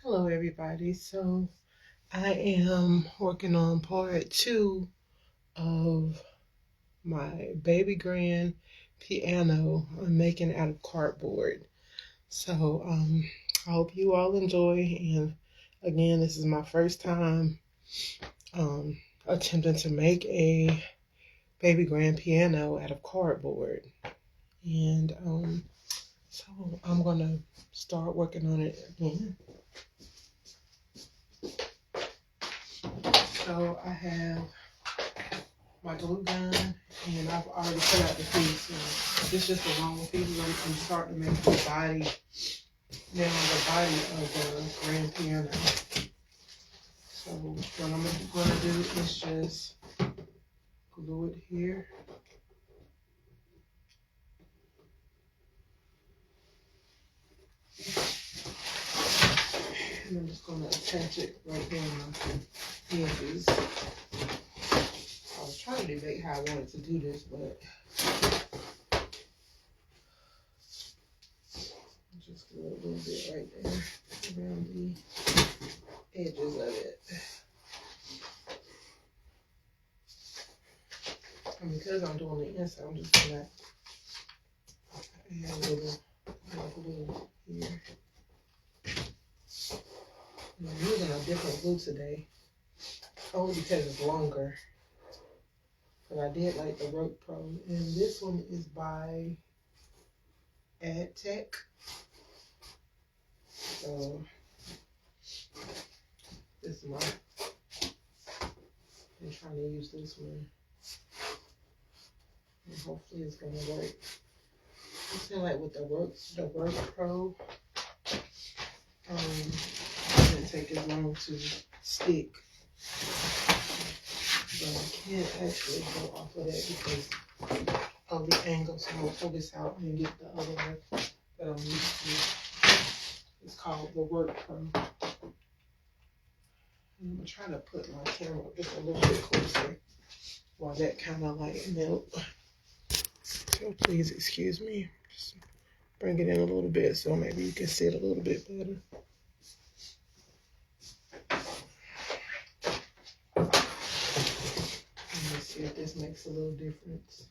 Hello everybody. So I am working on part 2 of my baby grand piano I'm making out of cardboard. So I hope you all enjoy, and again, this is my first time attempting to make a baby grand piano out of cardboard. And so I'm gonna start working on it again. So I have my glue gun, and I've already cut out the piece. And it's just a long piece. I'm starting to make the body, now the body of the grand piano. So what I'm going to do is just glue it here. And I'm just going to attach it right there on my hinges. I was trying to debate how I wanted to do this, but just glue a little bit right there around the edges of it. And because I'm doing the inside, I'm just gonna add a little glue here. And I'm using a different glue today, only because it's longer. But I did like the Rope Pro, and this one is by Tech. So this is I'm trying to use this one, and hopefully it's gonna work. I feel like with the Rope Pro, it didn't take as long to stick. But I can't actually go off of that because of the angle. So I'm gonna pull this out and get the other one that I'm used to. It's called the Work Pro. And I'm gonna try to put my camera just a little bit closer while that kind of like melt. So please excuse me. Just bring it in a little bit so maybe you can see it a little bit better. Let's see if this makes a little difference.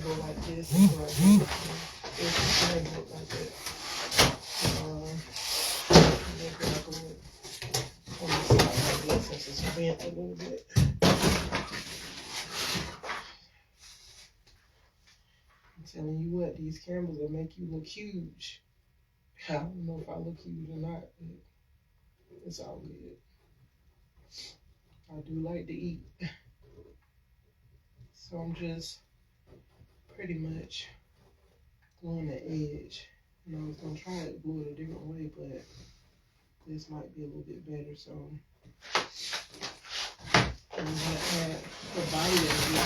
Go like this, or like that. Make it like a little on the side like this, since it's bent a little bit. I'm telling you what, these cameras will make you look huge. I don't know if I look huge or not, but it's all good. I do like to eat. So I'm just pretty much gluing the edge. And I was gonna try to glue it a different way, but this might be a little bit better. So I'm gonna add the body of it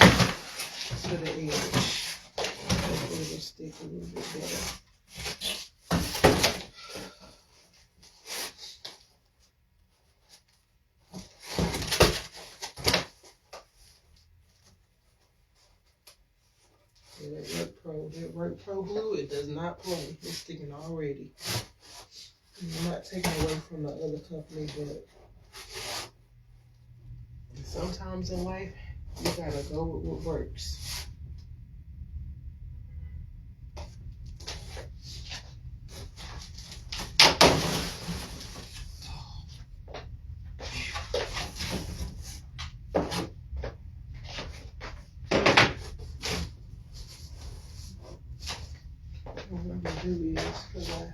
to the edge. Hopefully it'll stick a little bit better. That Work Pro glue, it does not play. It's sticking already. And I'm not taking away from the other company, but sometimes in life, you gotta go with what works. What I'm gonna do is, because I'm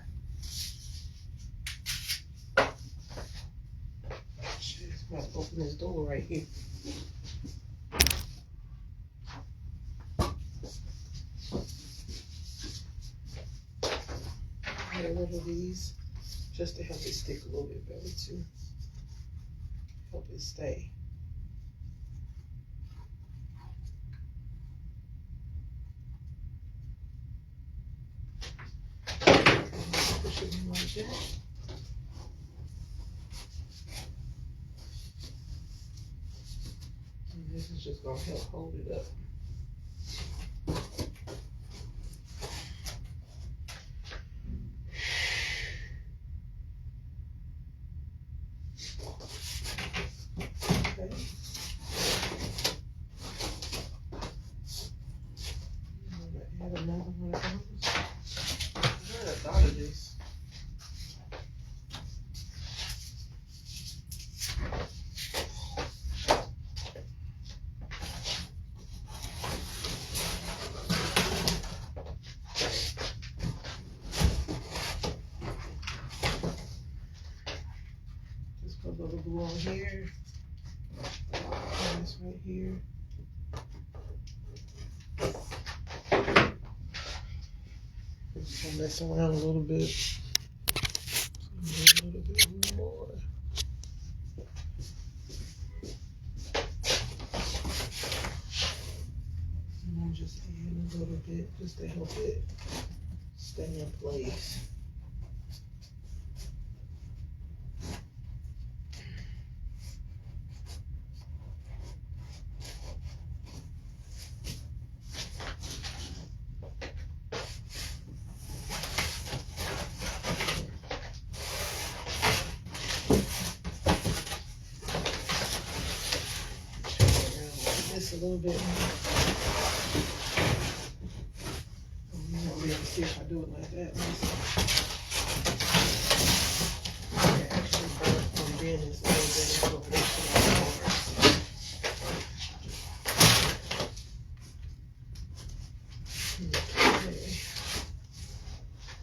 about to open this door right here. Get rid of these just to help it stick a little bit better too. Help it stay. Push it in like that. And this is just gonna help hold it up. another one of those. I thought of this. Just put a little glue on here. And this right here. Just gonna mess around a little bit. A little bit more. And I'm just adding a little bit just to help it stay in place. A little bit more. I'm gonna be able to see if I do it like that. It actually burnt from being this a little bit, so it actually more. Okay.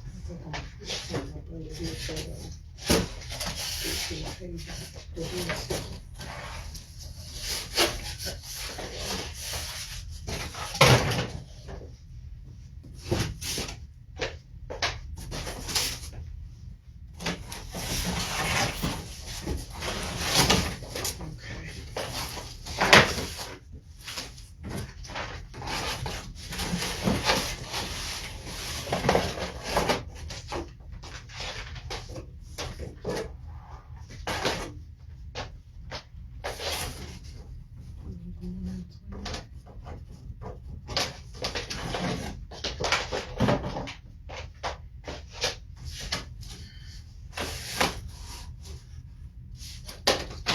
I think I'm gonna put it up under here so I don't get the pages.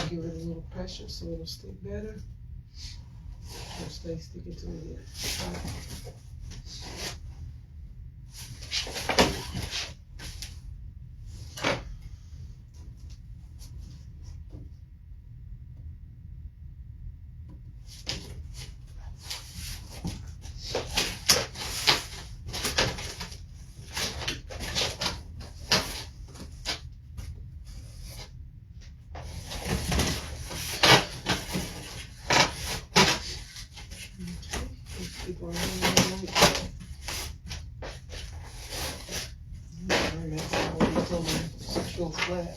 Give it a little pressure so it'll stick better. It'll stay sticking to it. Keep on go flat.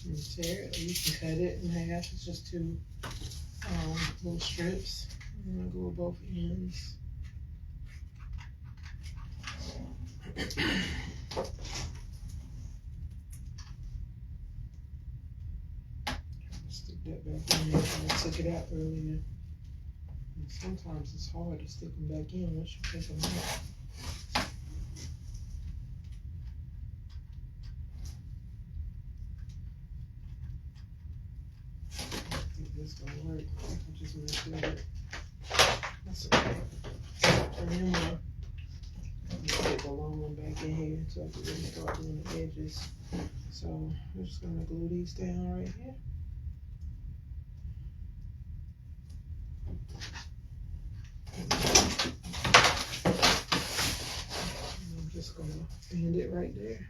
And tear it. You can cut it in half. It's just two little strips. I'm gonna go with both ends. Stick that back in there. I took it out earlier. And sometimes it's hard to stick them back in once you take them out. This gonna work. I just messed with it. That's okay. Turn him on. Put the long one back in here so I can really start doing the edges. So I'm just gonna glue these down right here. And I'm just gonna bend it right there.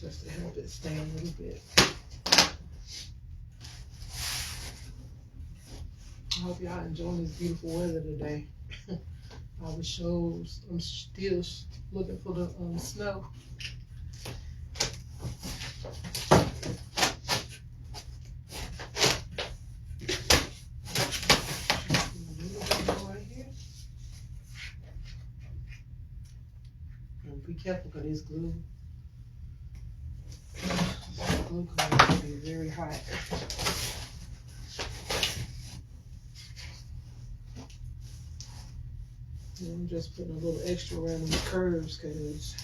Just to help it stay a little bit. I hope y'all enjoying this beautiful weather today. I'm still looking for the snow. Right here. And be careful because this glue can be very hot. And I'm just putting a little extra around the curves because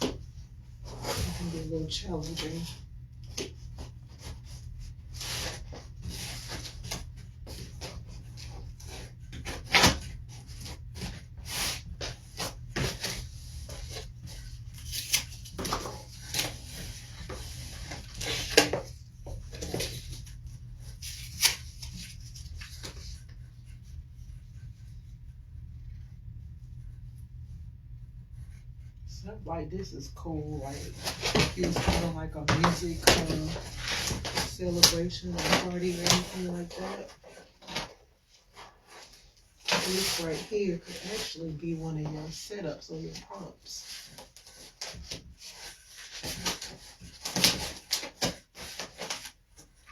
it can be a little challenging. like this is cool. Like it was kind of like a music celebration or party or anything like that. This right here could actually be one of your setups or your prompts.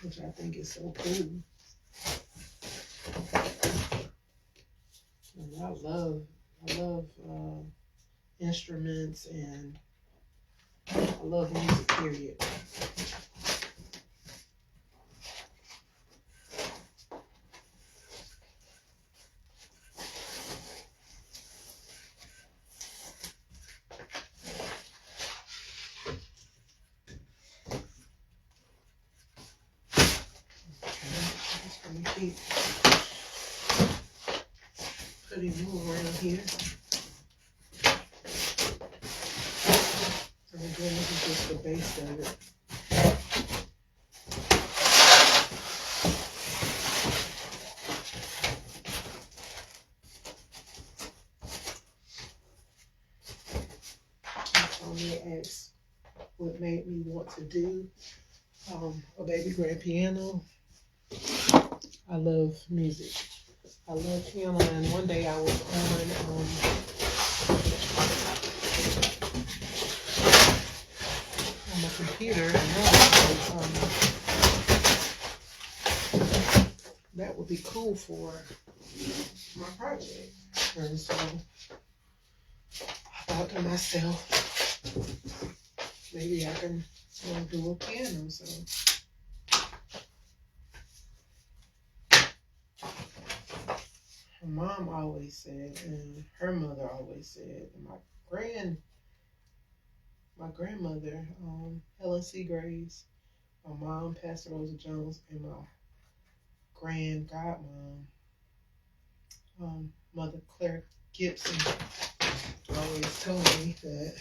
Which I think is so cool. And I love instruments, and I love music, period. Keep putting more around here. So again, this is just the base of it. They asked what made me want to do a baby grand piano. I love music. I love piano, and one day I was on my computer, and that would be cool for my project. And so I thought to myself, maybe I can do a piano. So her mom always said, and her mother always said, and my grandmother, Helen C. Graves, my mom, Pastor Rosa Jones, and my godmom, Mother Claire Gibson, always told me that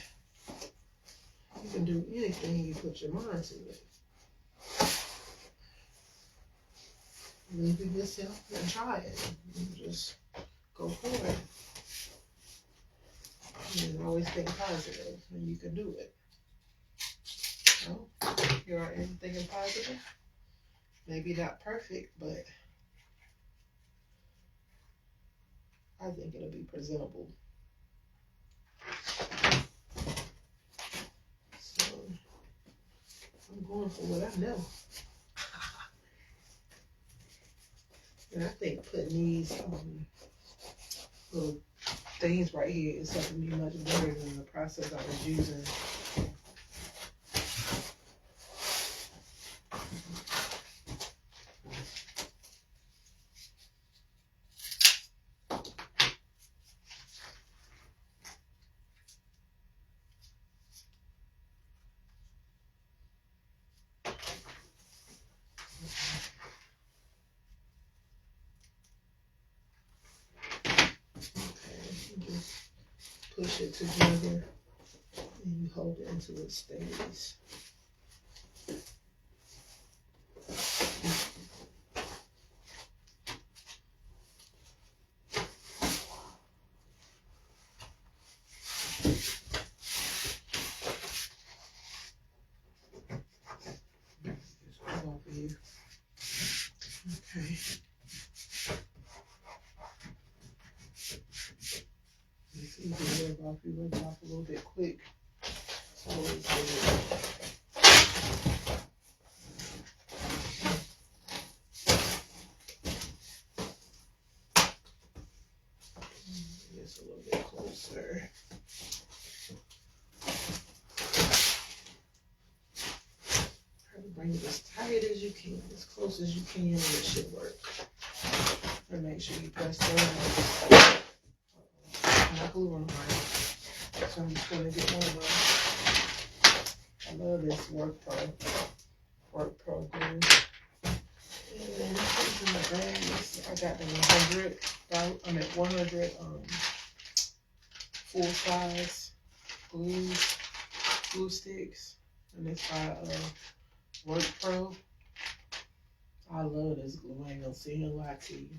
you can do anything you put your mind to it. Believe in yourself and try it. And just go for it. And always think positive, and you can do it. So, you are thinking positive. Maybe not perfect, but I think it'll be presentable. So, I'm going for what I know. And I think putting these little things right here is helping me much better than the process I was using. Push it together and you hold it until it stays. Just come over here. Okay. It's easy to rub off. You rub off a little bit quick. It's always good. Just a little bit closer. Try to bring it as tight as you can, as close as you can, and it should work. And make sure you press down. My glue on right. So I'm just gonna get one of those. I love this Work Pro glue. And then this is in the bag. I got the 100 full size glue sticks, and it's by Work Pro. I love this glue. I ain't gonna sit here and lie to you.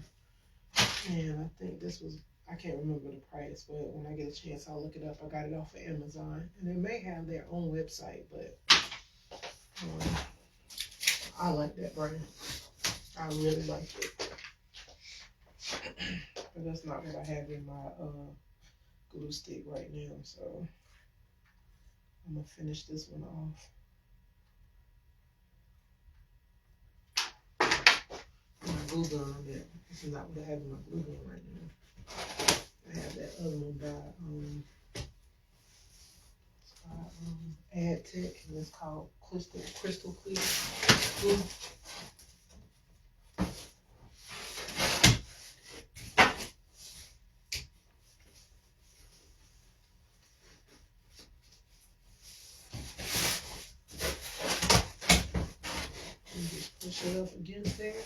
And I think this was I can't remember the price, but when I get a chance, I'll look it up. I got it off of Amazon, and they may have their own website, but I like that brand. I really like it. But that's not what I have in my glue stick right now, so I'm gonna finish this one off. My glue gun, this is not what I have in my glue gun right now. I have that other one by Ad Tech, and it's called Crystal Clear Glue. And just push it up against there.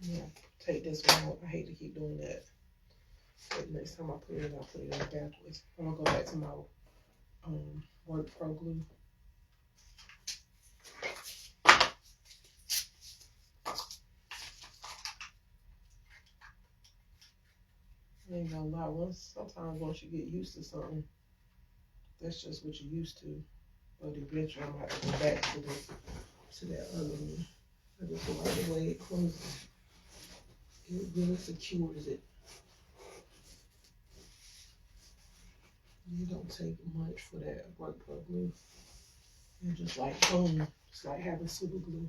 Yeah, take this one out. I hate to keep doing that. But next time I put it in, I'll put it in backwards. I'm gonna go back to my Work Pro glue. I ain't gonna lie, sometimes once you get used to something, that's just what you're used to. But eventually I'm gonna have to go back to that other one. I just like the way it closes. It really secures it. You don't take much for that Work Pro glue. And just like boom, it's like having super glue.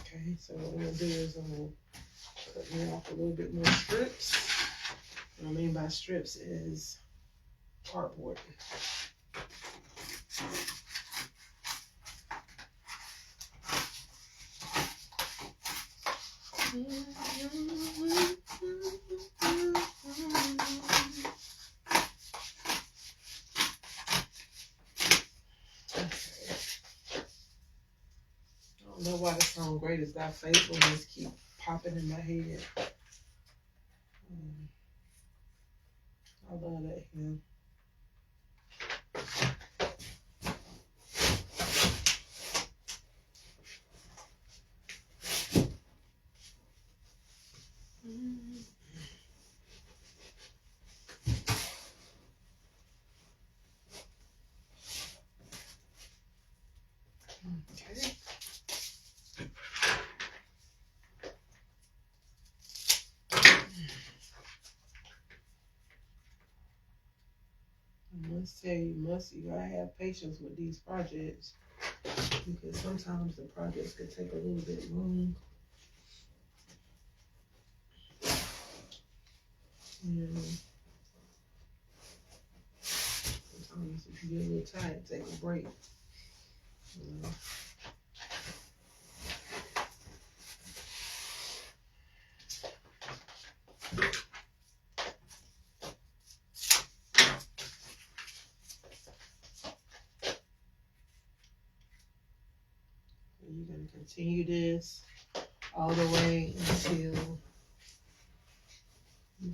Okay, so what I'm gonna do is I'm gonna cut me off a little bit more strips. What I mean by strips is cardboard. I don't know why the song Great Is Thy Faithfulness keep popping in my head. I love that hymn. Okay. I must say, you gotta have patience with these projects, because sometimes the projects could take a little bit long. And sometimes if you get a little tired, take a break. You're going to continue this all the way until you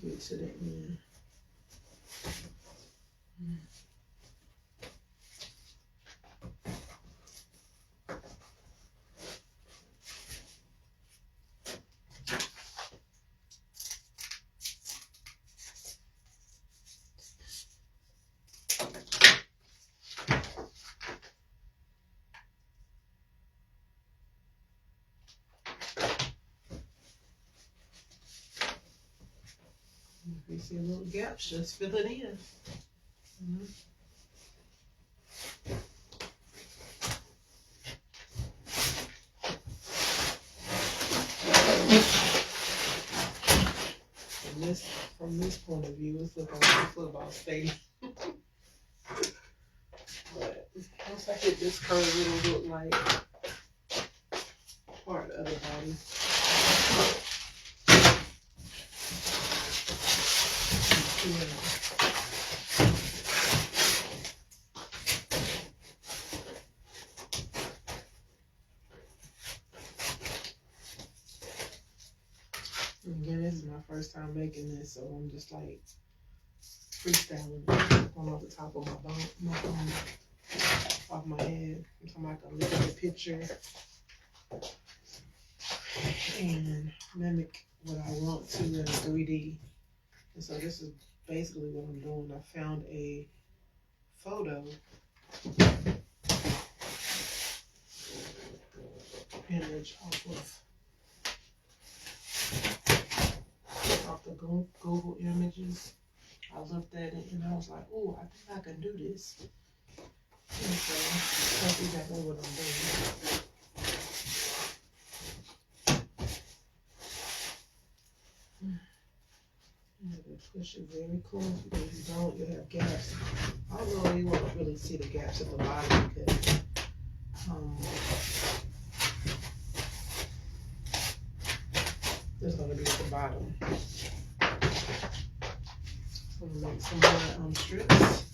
get to the end. If you see a little gaps, just fill it in. From this point of view, it's looking like a football stadium. But once I hit this curve, it'll look like part of the body. Yeah. Again, this is my first time making this, so I'm just like freestyling, going off the top of off my head. I'm talking like a look at the picture and mimic what I want to in 3D. And so this is basically what I'm doing. I found a photo image off the Google images. I looked at it and I was like, oh, I think I can do this. And so that's exactly what I'm doing. You have to push it very close because if you don't, you'll have gaps. Although you won't really see the gaps at the bottom because there's going to be at the bottom. So I'm going to make some more strips.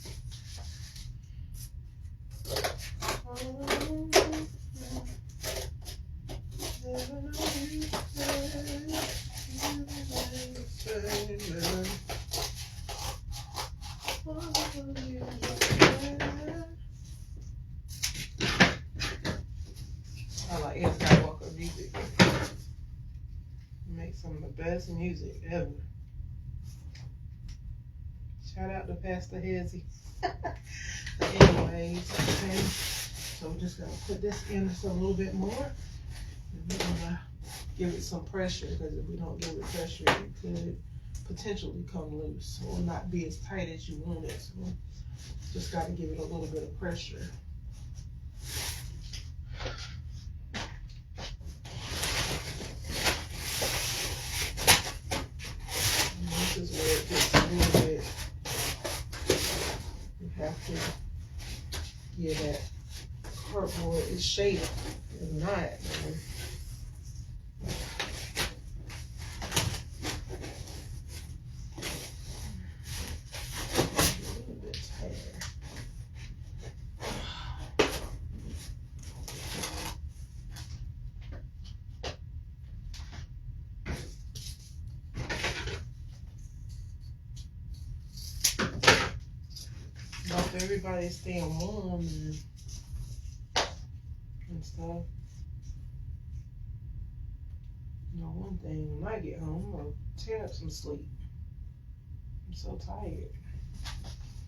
I like Ed Skywalker music. Make some of the best music ever. Shout out to Pastor Hezzy. Anyways, okay. So we're just gonna put this in just a little bit more. And we're gonna give it some pressure because if we don't give it pressure, it could potentially come loose or not be as tight as you want it. So just gotta give it a little bit of pressure. And this is where it gets a little bit. You have to give that cardboard its shape. If not, then if everybody's staying warm and stuff. You know, one thing, when I get home, I'm gonna tear up some sleep. I'm so tired.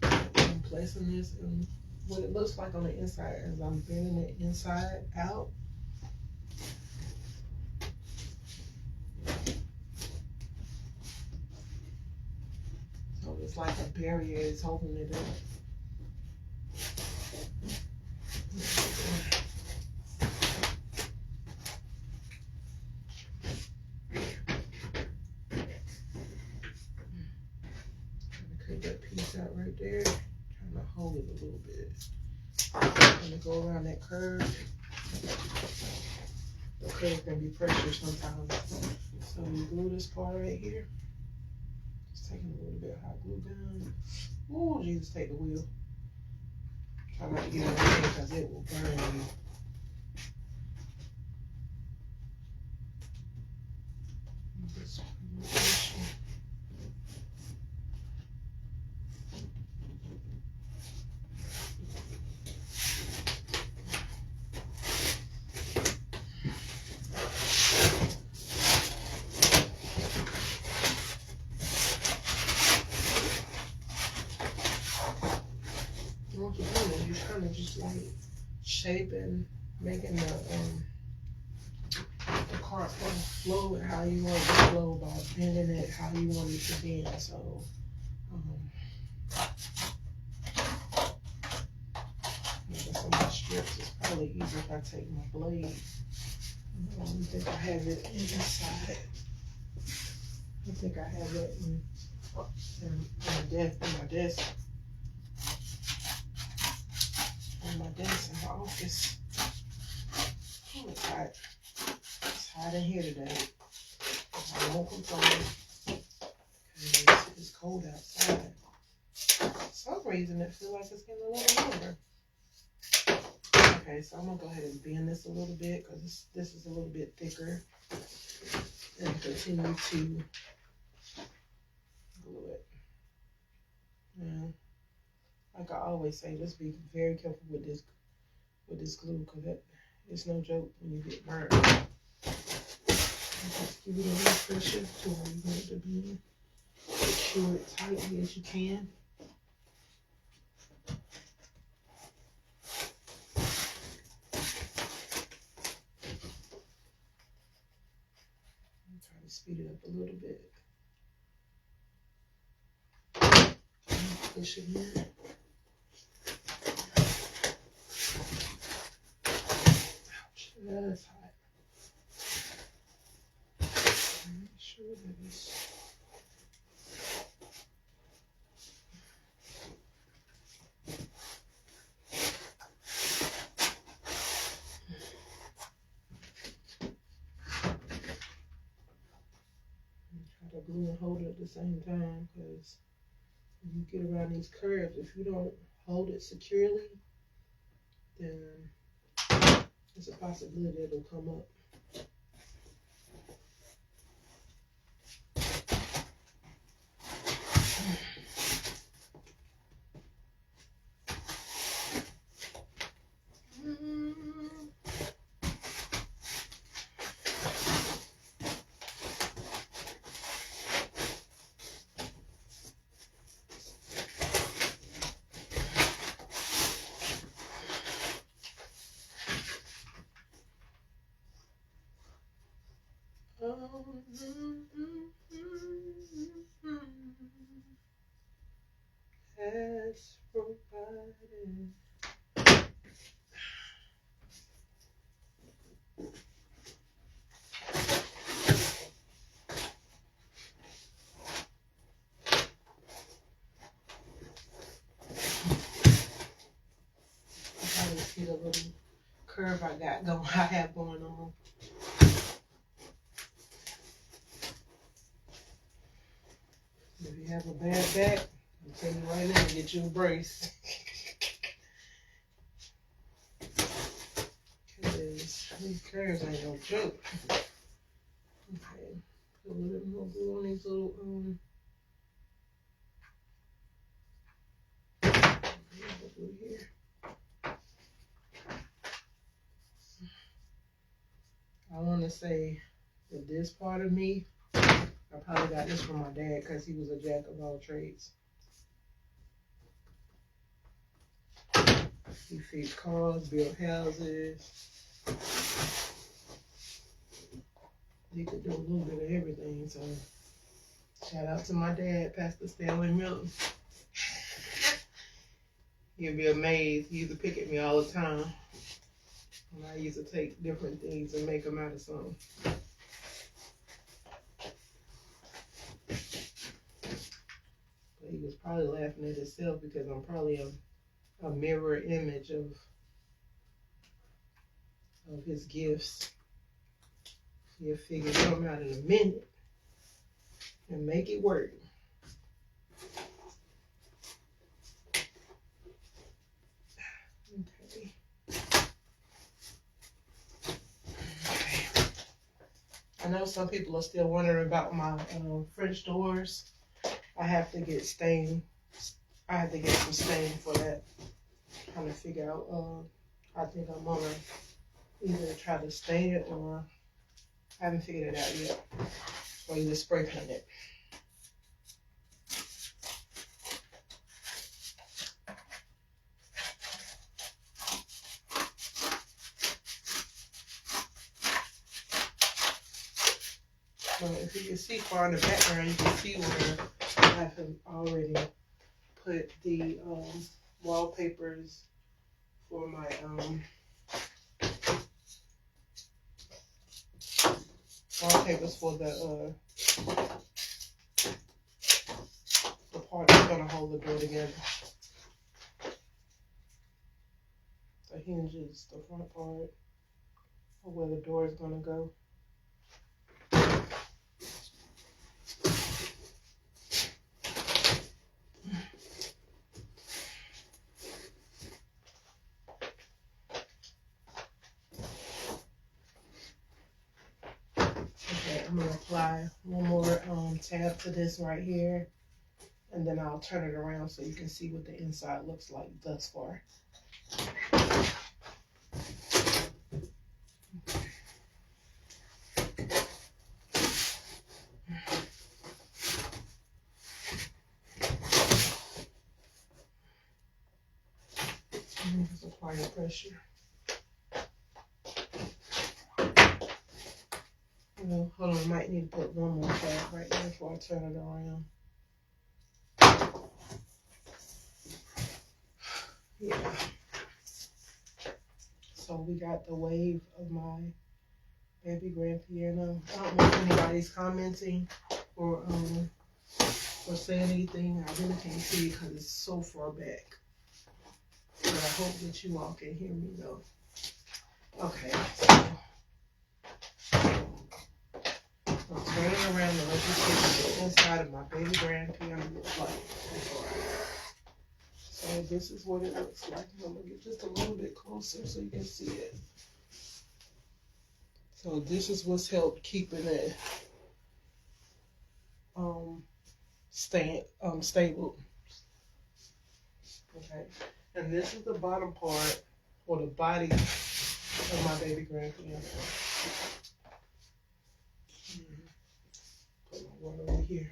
I'm placing this in what it looks like on the inside as I'm bending it inside out. So it's like a barrier is holding it up. Cut that piece out right there. Trying to hold it a little bit. I'm gonna go around that curve. The curve can be pressure sometimes. So we glue this part right here. Just taking a little bit of hot glue gun. Oh, Jesus, take the wheel. Try not to get it right there because it will burn you. What you're doing is you're kind of just like shaping, making the cart flow with how you want it to flow by bending it how you want it to bend. So some of the strips is probably easier if I take my blade. I don't think I have it inside. I think I have it in my desk. On my desk in my office. Oh, it's hot. It's hot in here today. I won't complain. It's cold outside. For some reason, it feels like it's getting a little warmer. Okay, so I'm gonna go ahead and bend this a little bit because this is a little bit thicker. and continue to glue it. Now, like I always say, just be very careful with this glue, because it's no joke when you get burned. Just give it a little pressure to where you want it to be. Secure it tightly as you can. Try to speed it up a little bit. Push it in. Ouch, that's hot. Make sure that it's try to glue and hold it at the same time, because when you get around these curves, if you don't hold it securely, then there's a possibility it'll come up. Has provided. You see the little curve I have going on. If you have a bad back, I'm telling you right now, get you a brace. Because these curves ain't no joke. Okay, put a little bit more glue on these little glue here. I want to say that this part of me, I probably got this from my dad, because he was a jack of all trades. He fixed cars, built houses. He could do a little bit of everything. So shout out to my dad, Pastor Stanley Milton. You'd be amazed. He used to pick at me all the time. And I used to take different things and make them out of something. But he was probably laughing at himself, because I'm probably a mirror image of his gifts. He'll figure something out in a minute and make it work. Okay. I know some people are still wondering about my French doors. I have to get stain. I have to get some stain for that. Trying to figure out. I think I'm gonna either try to stain it, or I haven't figured it out yet. Or either spray paint it. But if you can see far in the background, you can see where I have already put the wallpapers for my the part that's gonna hold the door together. The hinges, the front part, or where the door is gonna go. I'm gonna apply one more tab to this right here, and then I'll turn it around so you can see what the inside looks like thus far. Just apply your pressure. Hold on, I might need to put one more tab right there before I turn it around. Yeah. So we got the wave of my baby grand piano. I don't know if anybody's commenting or saying anything. I really can't see it because it's so far back. But I hope that you all can hear me though. Okay, so I'll turn it around and let you see what the inside of my baby grand piano looks like. So this is what it looks like. I'm gonna get just a little bit closer so you can see it. So this is what's helped keeping it stable. Okay, and this is the bottom part or the body of my baby grand piano. Put my water over here.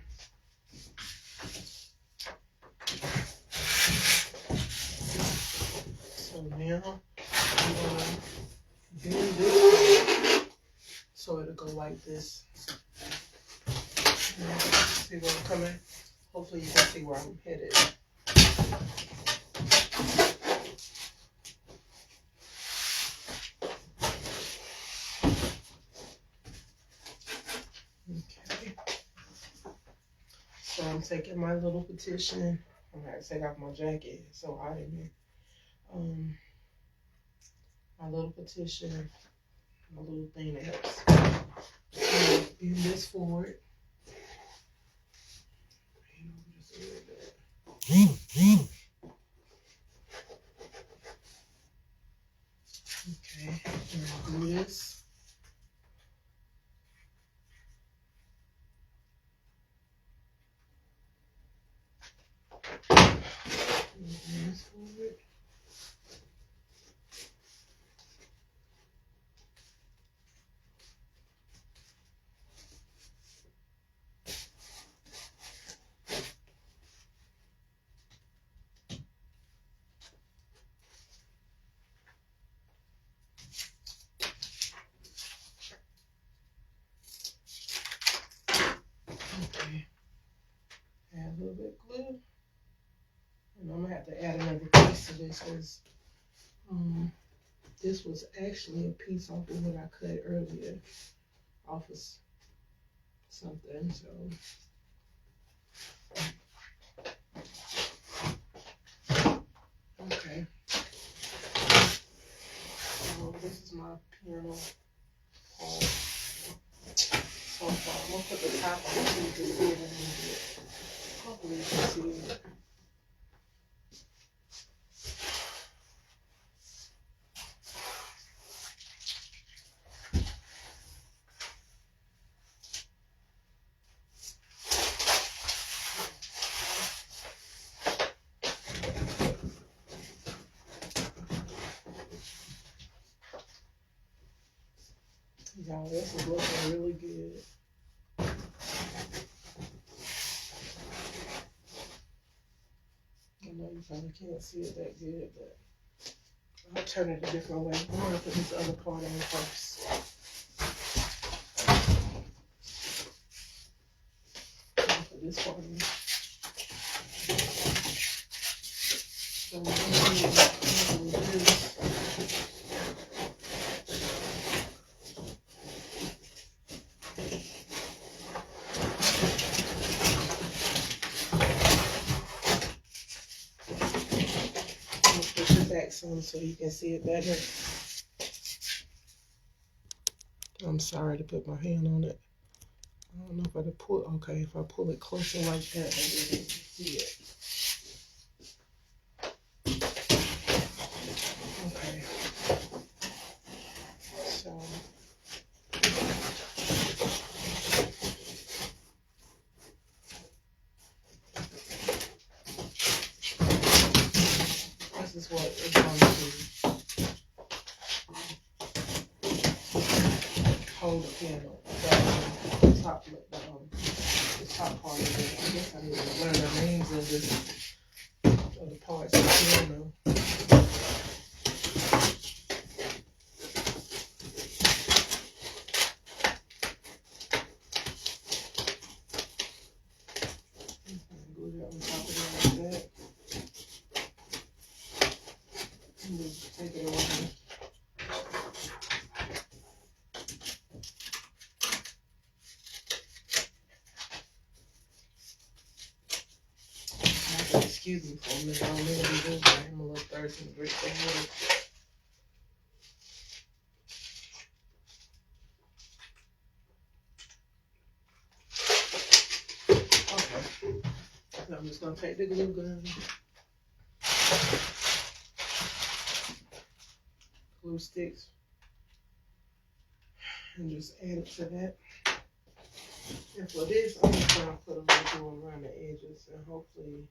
So now I'm gonna bend this so it'll go like this. See where I'm coming? Hopefully you can see where I'm headed. Okay. So I'm taking my little petition. I'm gonna have to take off my jacket. It's so hot in here. My little petition, my little thing that helps. Bend this forward. Just a little bit. Okay, and I'll do this. Bend this forward. Okay, add a little bit of glue. And I'm gonna have to add another piece to this because this was actually a piece off of what I cut earlier off of something. So okay. So this is my piano part. So I'm gonna put the top on so you can see it a little bit. Hopefully you can see it. Y'all, this is looking really good. I know you probably can't see it that good, but I'll turn it a different way. I'm gonna put this other part on first. I'll put this part in. So we're gonna do this. Some so you can see it better. I'm sorry to put my hand on it. I don't know if I could pull. Okay, if I pull it closer like that, maybe you can see it. Okay. So hold the piano, the top part of it. I guess I need to learn the names of the parts of the piano. Glue that on top of it like that. And just take it away. Excuse me for a minute. I don't mean to be rude. I'm a little thirsty and drink some water. Okay. So I'm just gonna take the glue gun, glue sticks, and just add it to that. And for this, I'm just gonna put a little glue around the edges, and hopefully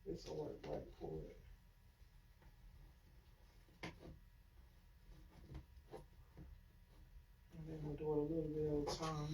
this will work right for it. And then we'll do it a little bit at a time.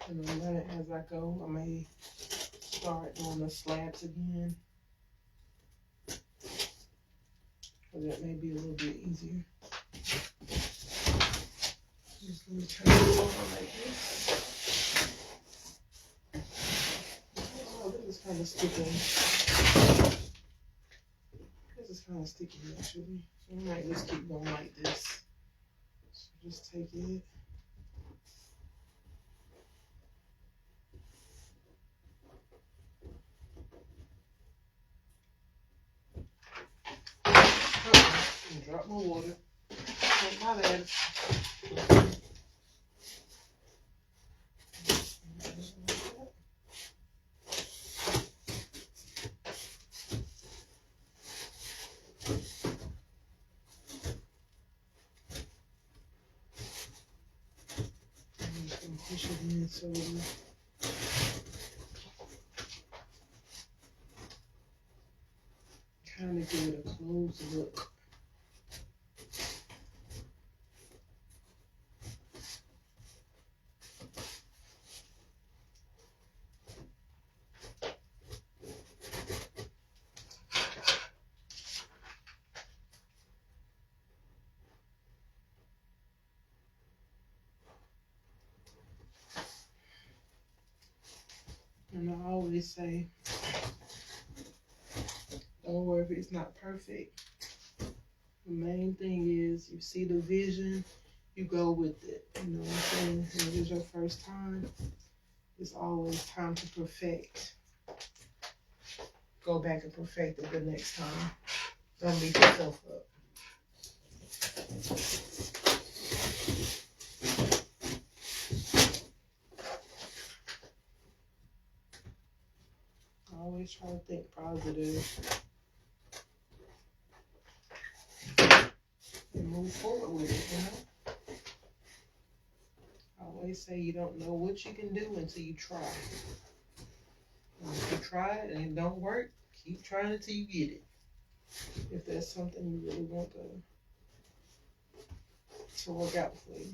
And then learn it as I go. I may start doing the slabs again, because that may be a little bit easier. Just let me turn it over like this. Oh, this is kind of sticky. This is kind of sticky actually. So I might just keep going like this. So just take it. And drop my water. Take my bad. I'm just gonna push it in so we kind of give it a close look. And I always say, don't worry if it's not perfect. The main thing is you see the vision, you go with it. You know what I'm saying? When it is your first time, it's always time to perfect. Go back and perfect it the next time. Don't beat yourself up. I always try to think positive and move forward with it, you know? I always say you don't know what you can do until you try. And if you try it and it don't work, keep trying until you get it. If there's something you really want to work out for you.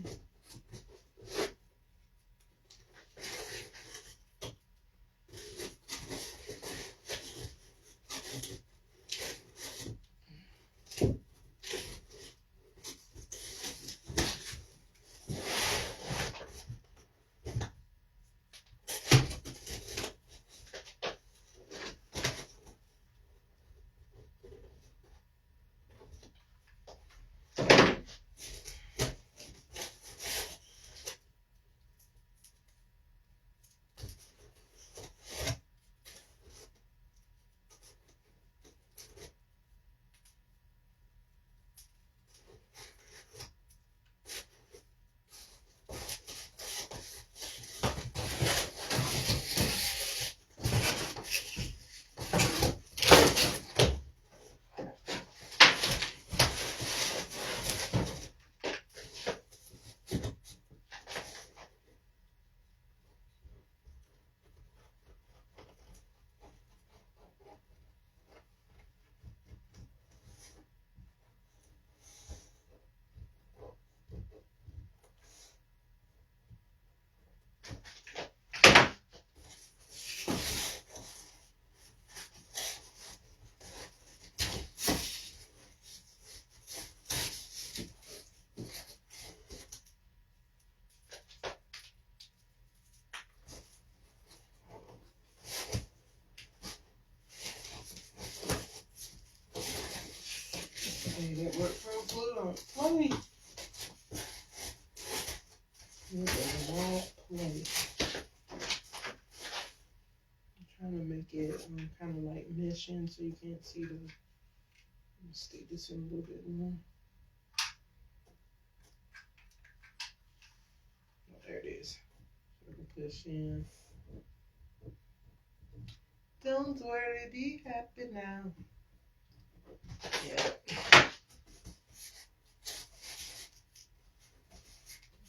put on play. You better not play. I'm trying to make it kind of like meshing so you can't see the. Stick this in a little bit more. Oh, there it is. So I can push in. Don't worry, be happy now. Yeah.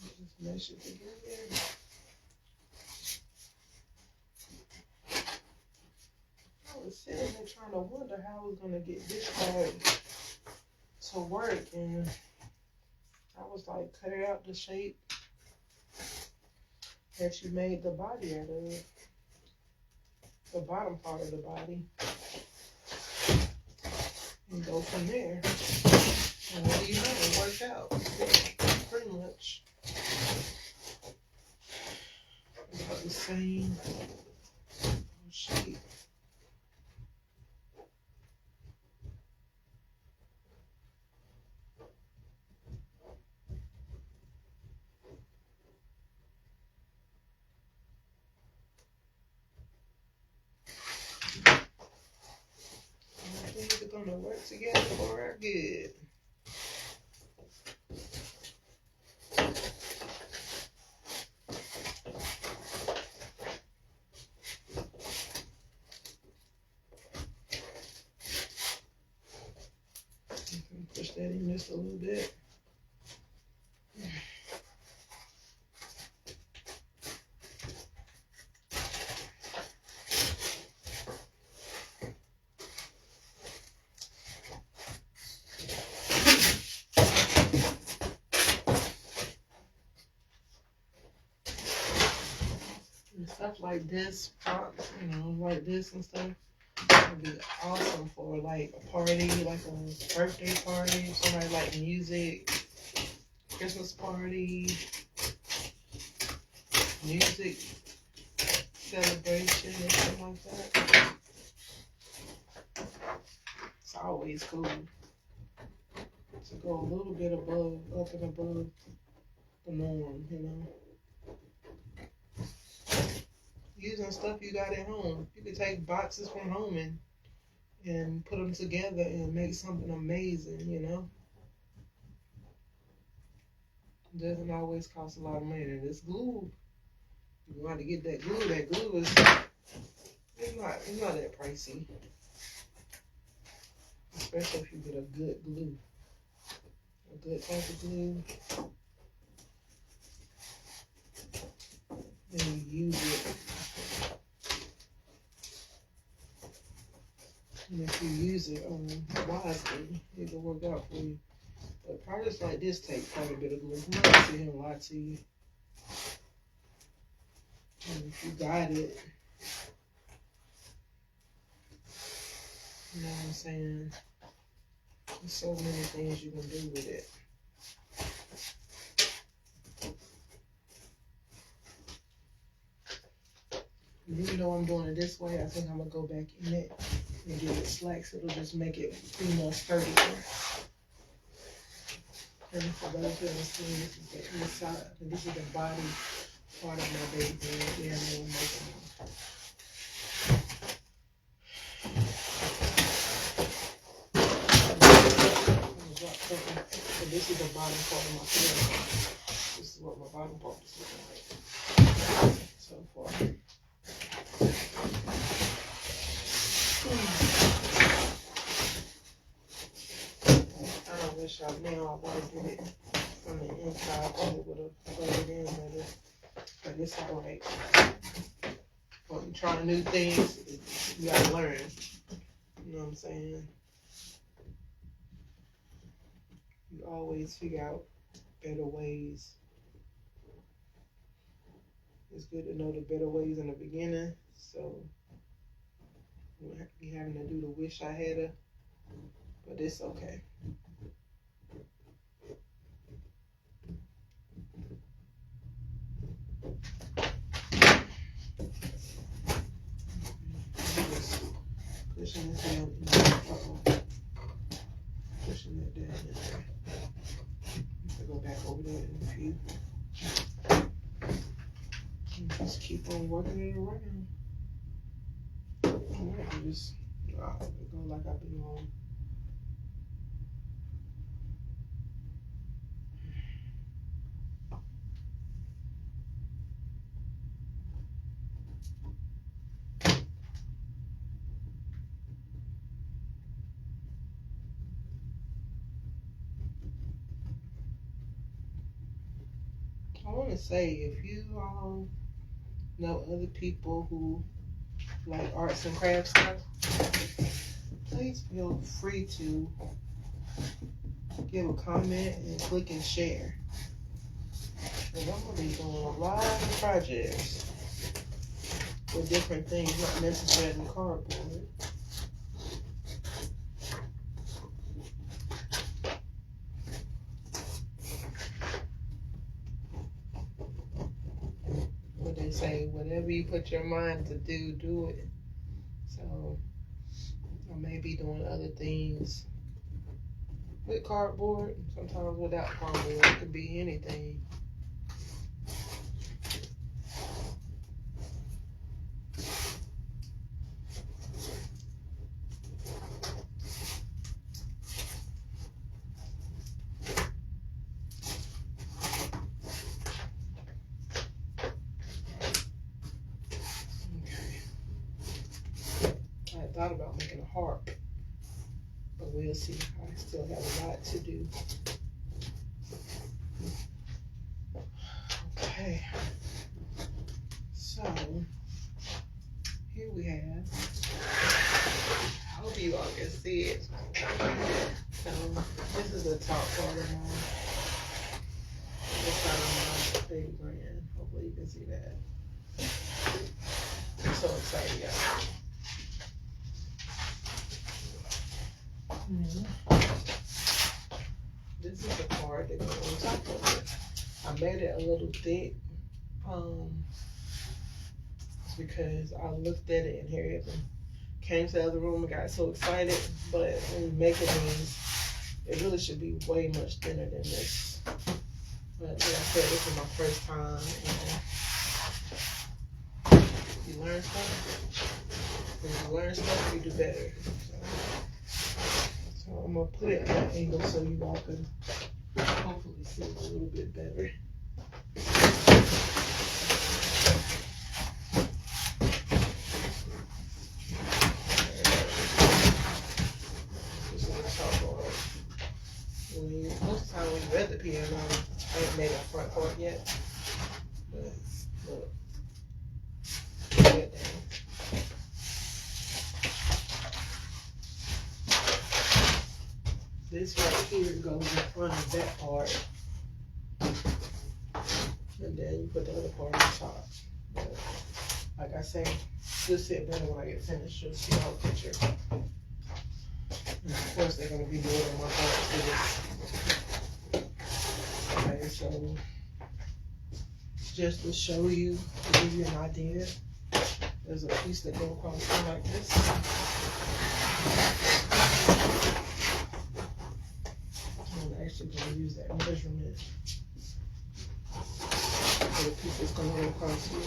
Just mesh it together. I was sitting there trying to wonder how I was going to get this part to work, and I was like, cut it out the shape that you made the body out of, the bottom part of the body, and go from there. And what do you know? It worked out pretty much. About the same shape. Things are gonna work together for our good. Push that in just a little bit. And stuff like this, props, you know, like this and stuff, would be awesome for like a party, like a birthday party, somebody like music, Christmas party, music celebration or something like that. It's always cool to go a little bit above, up and above the norm, you know. Using stuff you got at home. You could take boxes from home and put them together and make something amazing, you know. It doesn't always cost a lot of money. And this glue, you want to get that glue. That glue is it's not that pricey. Especially if you get a good glue. A good type of glue. And you use it. And if you use it wisely, it will work out for you. But projects like this take quite a bit of glue. I'm not sitting here and lie to you. And if you got it, you know what I'm saying? There's so many things you can do with it. Even though I'm doing it this way, I think I'm going to go back in it and give it slacks. It'll just make it be more sturdier. And for those who haven't seen, this is the inside, and this is the body part of my baby girl. Yeah, I'm making it. So this is the bottom part of my pillow. This is what my bottom part is looking like so far. I wish I knew I would have did it from the inside, and it would have played it in better. But it's all right. When you're trying new things, you gotta learn. You know what I'm saying? You always figure out better ways. It's good to know the better ways in the beginning, so you won't be having to do the wish I had her, but it's okay. Just pushing this down, pushing it down in there. if you just keep on working it around. I might just go like I've been on. I want to say, if you know other people who like arts and crafts stuff, please feel free to give a comment and click and share. And I'm going to be doing a lot of projects with different things, not necessarily cardboard. What they say, whatever you put your mind to do, do it. So I may be doing other things with cardboard, sometimes without cardboard. It could be anything. I thought about making a harp, but we'll see. I still have a lot to do. Okay, so here we have, I hope you all can see it. So this is the top part of mine. This side of my baby grand. Hopefully you can see that. I'm so excited, y'all. This is the part that goes on top of it. I made it a little thick. It's because I looked at it and Harriet came to the other room and got so excited. But when making these, it really should be way much thinner than this. But like I said, this is my first time. And you learn stuff. When you learn stuff, you do better. So I'm gonna put it at an angle so you all can hopefully see it a little bit better. This is the top part. Most of the time when you're at the piano, I ain't made a front part yet. But look. Get down. This right here goes in front of that part. And then you put the other part on top. But like I say, you'll see it better when I get finished. You'll see the whole picture. And of course, they're going to be more than one part to this. Okay, so just to show you, to give you an idea, there's a piece that goes across here like this. I'm actually going to use that measurement. So the piece is going to go across here.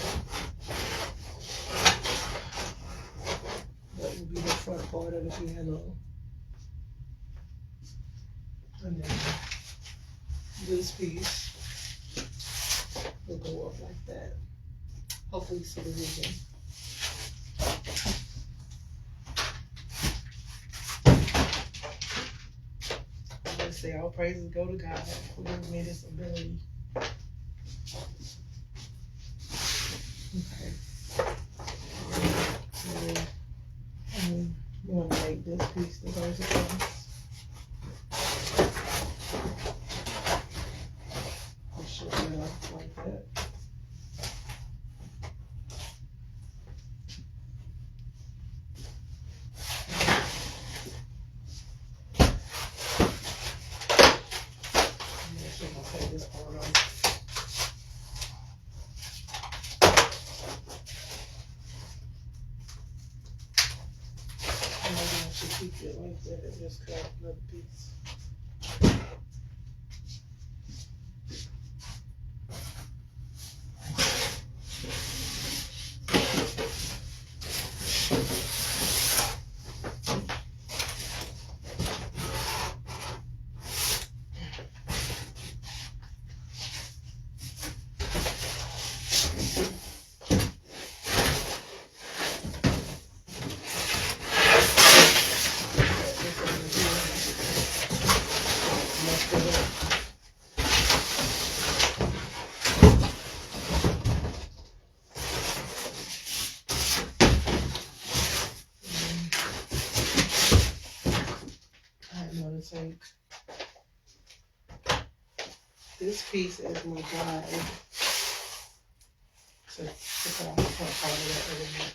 That will be the front part of the piano. And then this piece will go up like that. Hopefully you see the vision. Let's say all praises go to God who gives me this ability. Okay. And I'm going to make this piece that goes across. Like that. I'm actually going to take this part off. And I should keep it like that and just cut another piece. this piece as my guide to cut off the front part of that other one.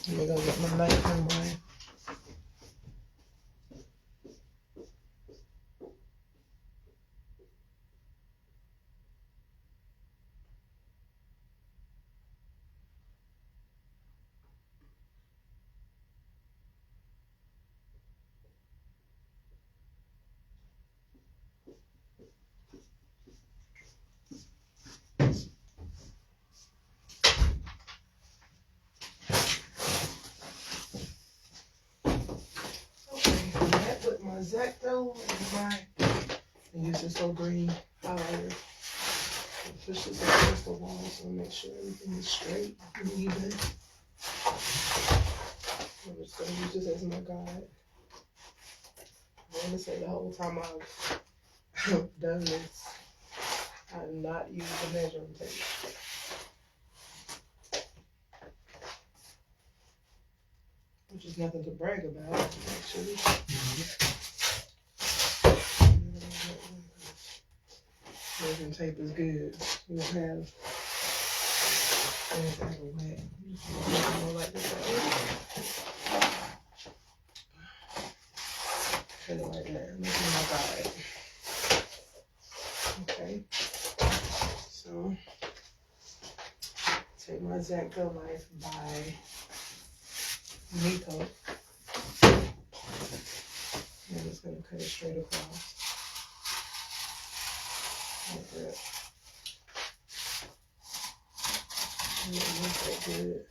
Let me go get my nighttime wine. Exacto and use this little green highlighter. Push this against the wall so make sure everything is straight and even. I'm just going to use this as my guide. I want to say the whole time I've done this, I have not used a measuring tape. Which is nothing to brag about, actually. Measuring tape is good. You don't have anything wet. You just more like this right here. Cut it like that. This is my guide. Okay. So take my X-Acto knife by Nico. And I'm just gonna cut it straight across. Like that. And it looks like good.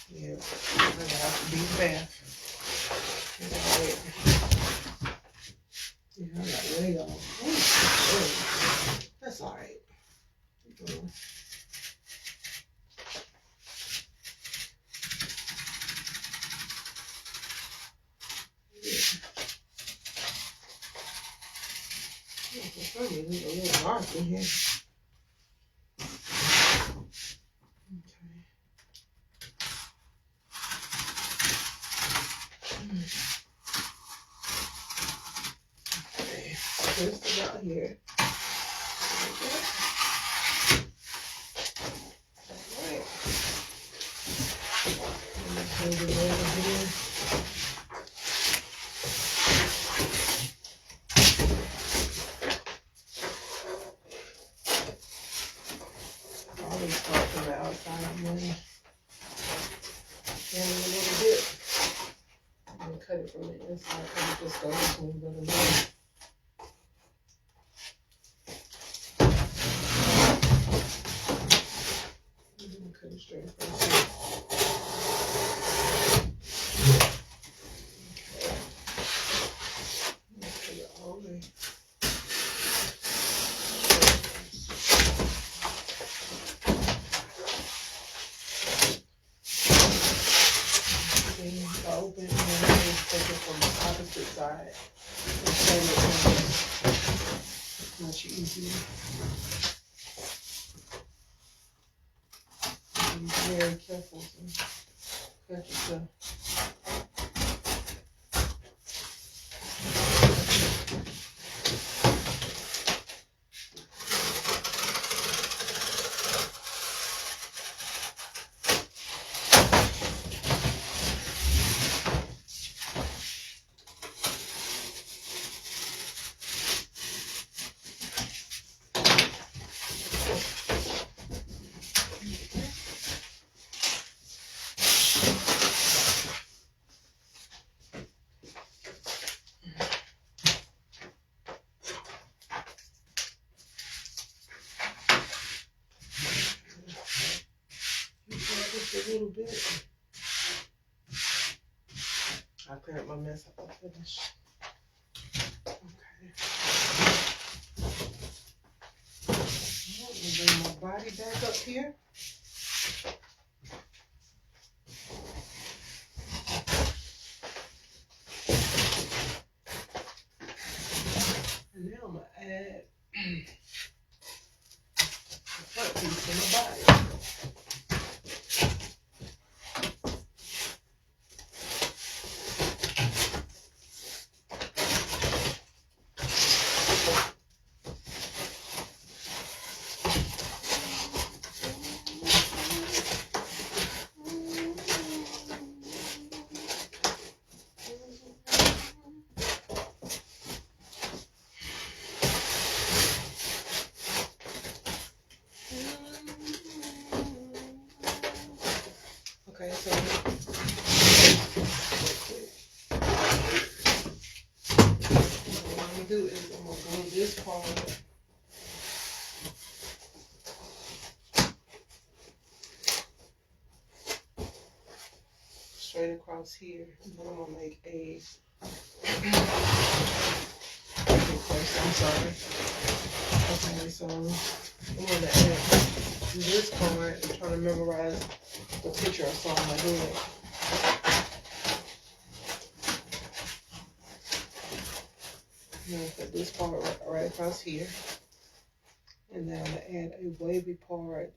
Yeah, I have to be fast. Alright. Yeah, I got way off. Oh, that's alright. For some reason, it's a little dark in here. Okay. Twist it out here. Alright. And let's hold it over here. Always start from the outside and then a little bit. And cut it from the inside because it just goes between the middle. Cut it straight across. Let's cut it all the way. Open and then take it from the opposite side and fold it much easier. Be very careful to cut yourself. Just a little bit. I'll clean up my mess after I finish. Okay. Let me bring my body back up here. I'm gonna add the front piece in the body. Okay, so what I'm gonna do is I'm gonna glue this part straight across here, and then I'm gonna make a I'm sorry. Okay, so I'm gonna add this part. I'm trying to memorize the picture I saw in my head. I'm gonna put this part right across here, and then I'm gonna add a wavy part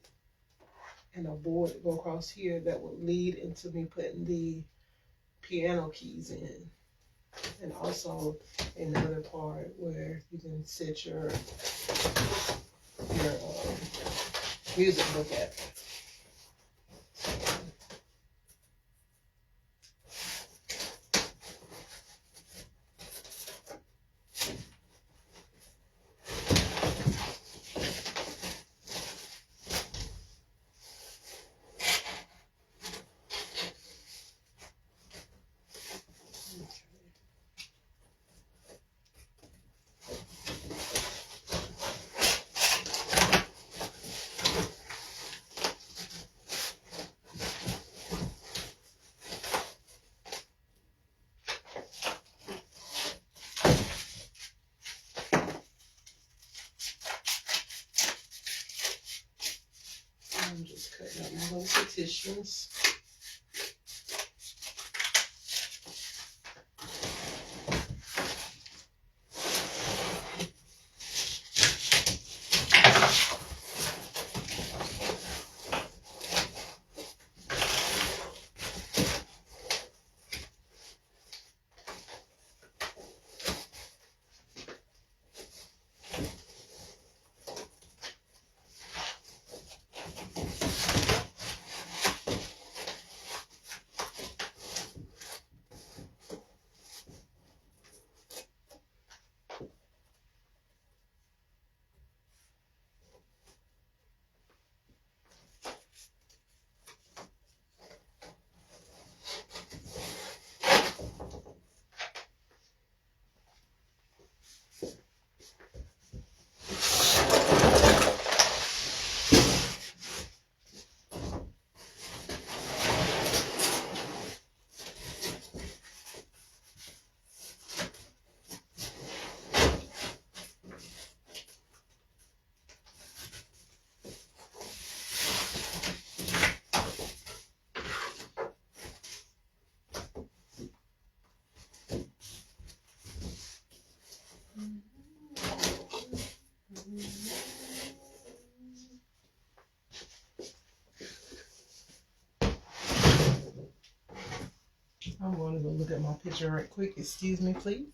and a board to go across here that would lead into me putting the piano keys in, and also another part where you can set your music book at. I'm just cutting up my little petitions. I'm going to go look at my picture right quick. Excuse me, please.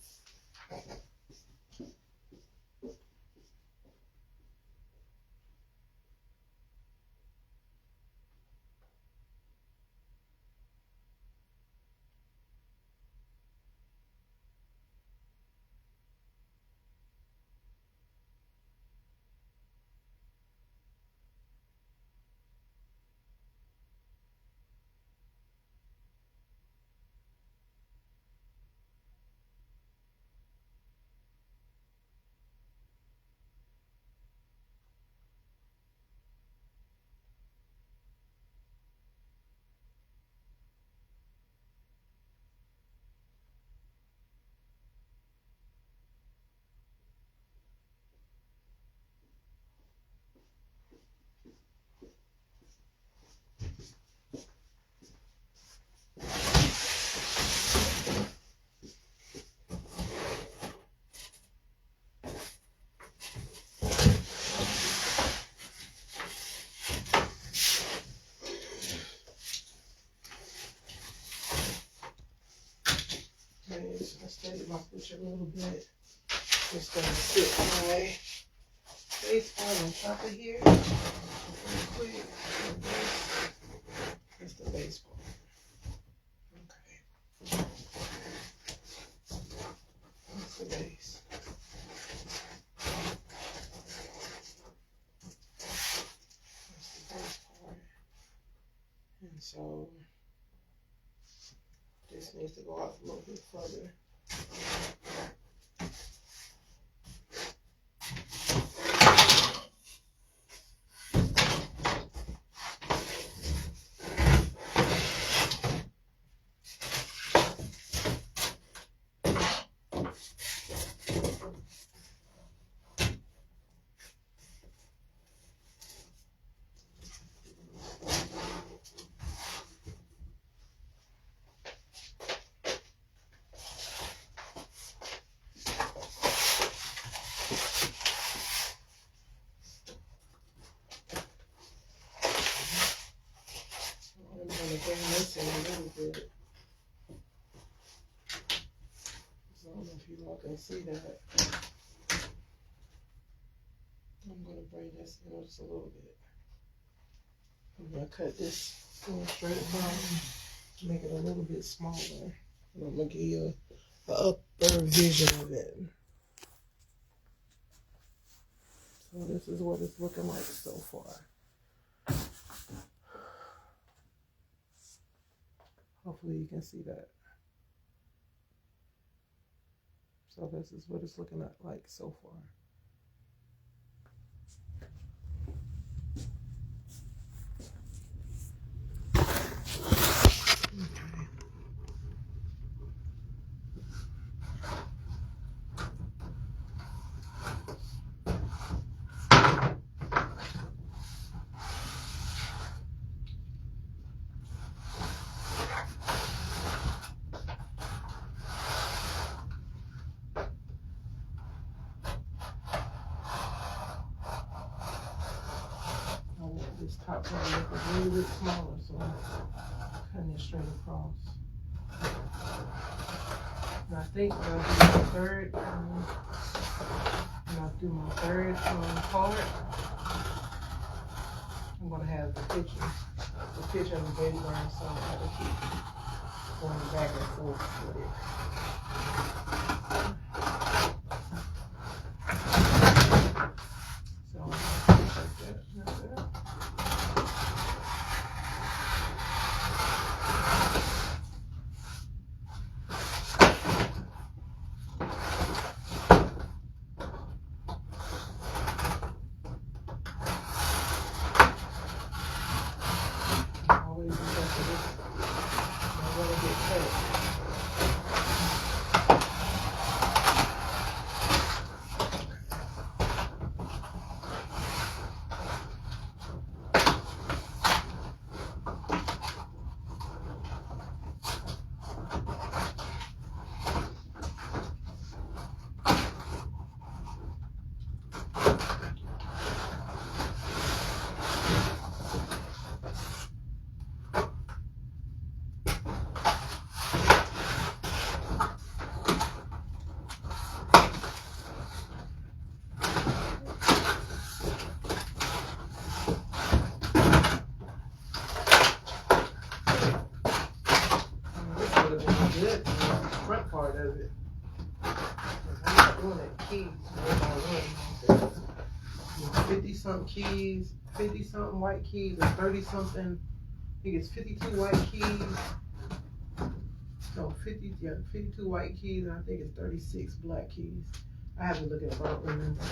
steady my push a little bit. Just gonna sit my baseball on top of here real quick. That's the baseball. Okay. That's the base. That's the base part. And so this needs to go out a little bit further. Bring this in a little bit. So I don't know if you all can see that. I'm going to bring this in just a little bit. I'm going to cut this going straight across, make it a little bit smaller. And I'm going to give you an upper vision of it. So this is what it's looking like so far. Hopefully you can see that. So this is what it's looking like so far. This top part make it a little bit smaller, so I'm cutting it straight across. And I think when I do my third, part, I'm gonna have the picture of the baby burn, so I have to keep going back and forth with it. Good front part of it. I'm not doing that keys one by one. 50 something keys, 50 something white keys, or 30 something. I think it's 52 white keys. No, 52 white keys, and I think it's 36 black keys. I have to look at it, but I don't remember. So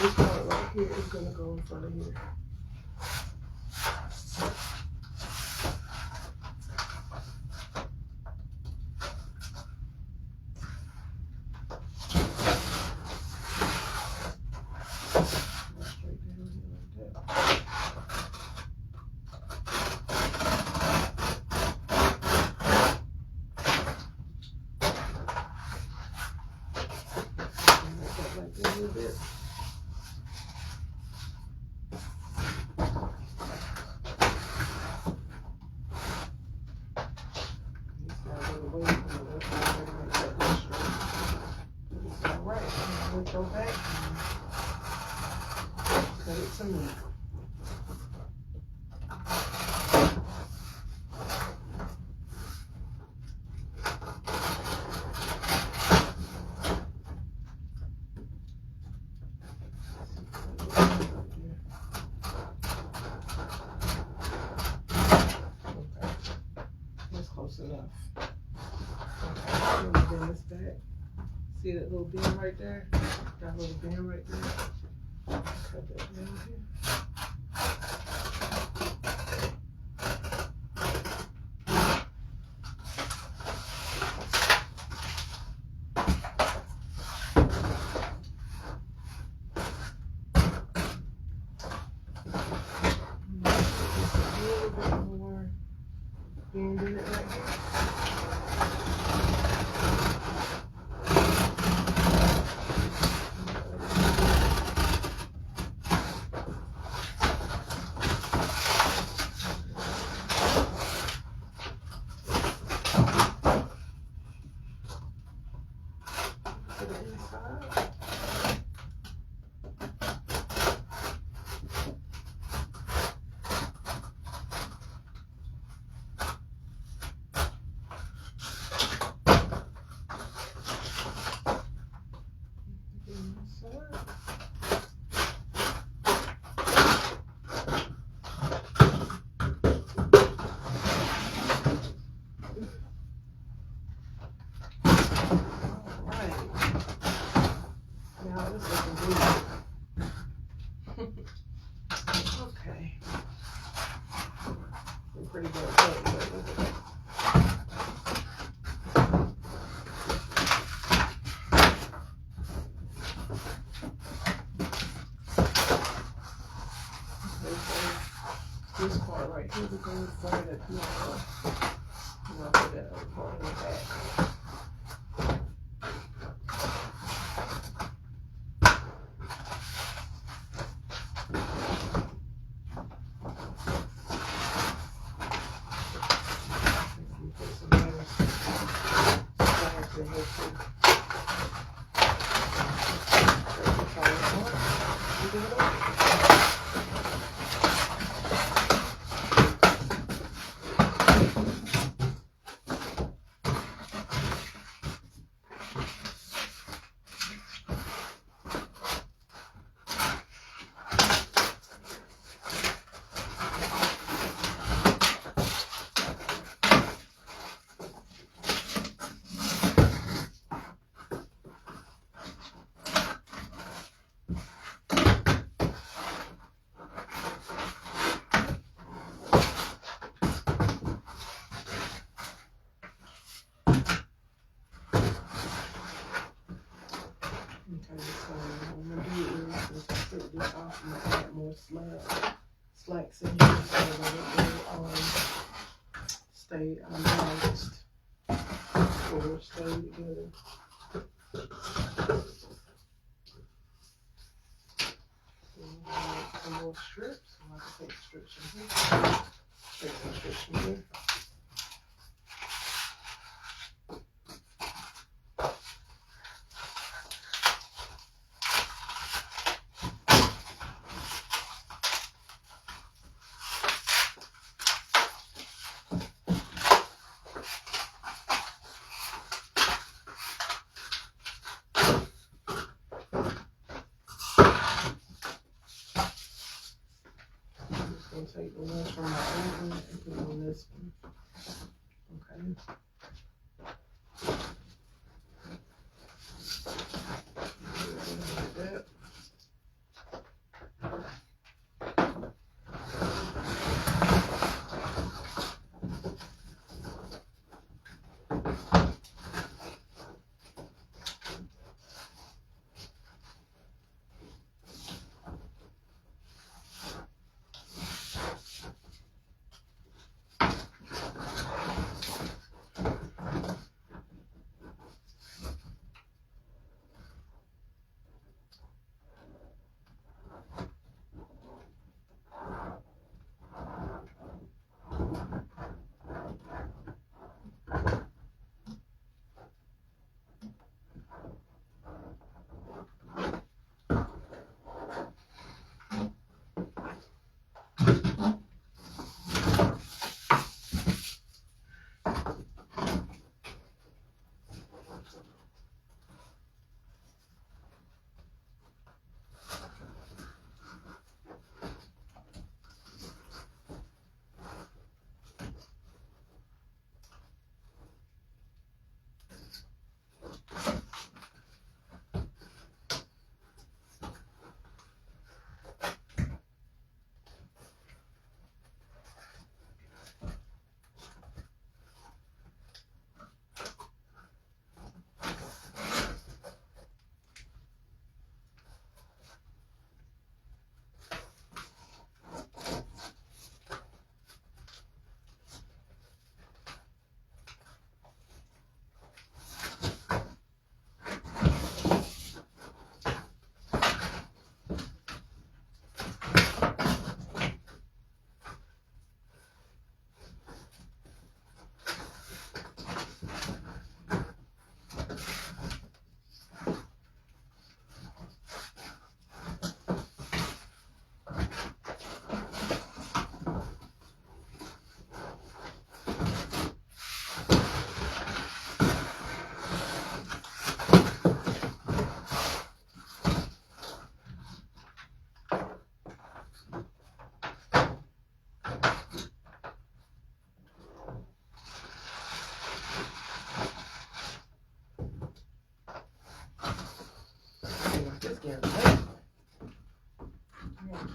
this part right here is gonna go in front of here. we'll go back and cut it to meat. Enough. Okay, bend this back. See that little bend right there? That little bend right there. Cut that down here. Just a little bit more bend in it right here. To the inside. Okay. We're pretty good. This part right here, we're going to find that piece. I'm going to put that other part in the back. Slacks in here so that it will stay moist or stay together. Some more strips. I'm going to take strips from here. Take some strips from here. Take the ones from my oven and put on this one. Okay. Like that.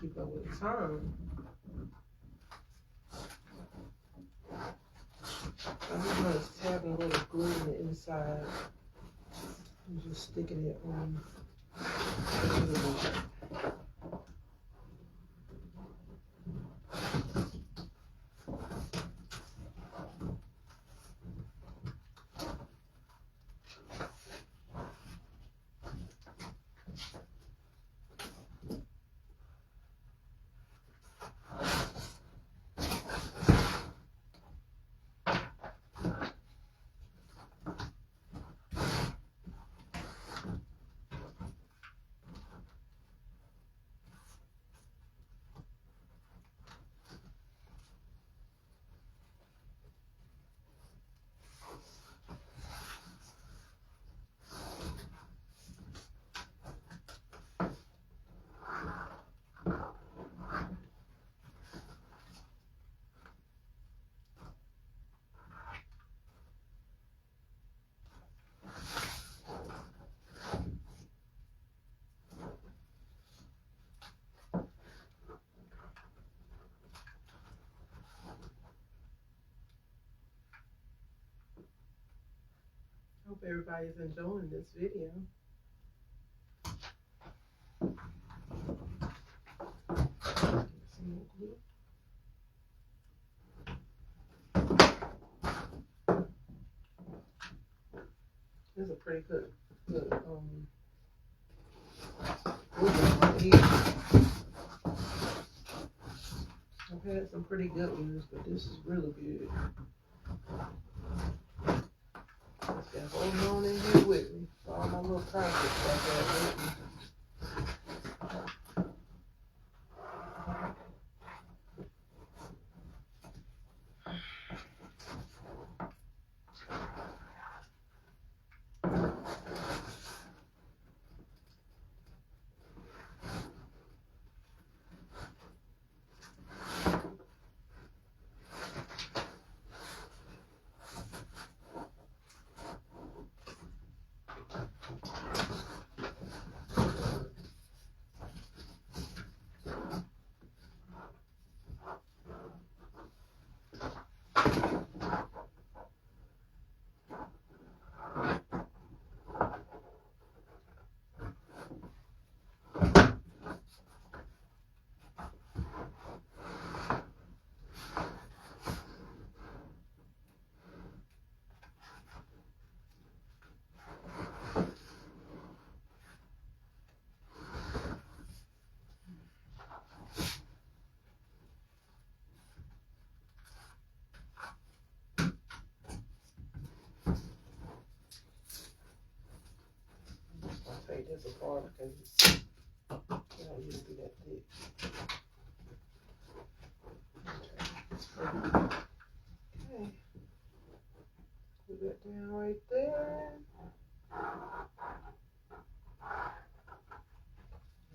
keep up with the time. I'm just tapping a little glue on the inside and just sticking it on the board. Hope everybody's enjoying this video. Some more glue. This is a pretty good glue right here. I've had some pretty good ones, but this is really good. It's been holding on in here with me for all my little projects like that with me. Take this apart because it don't need to be that thick. Okay. Put that down right there.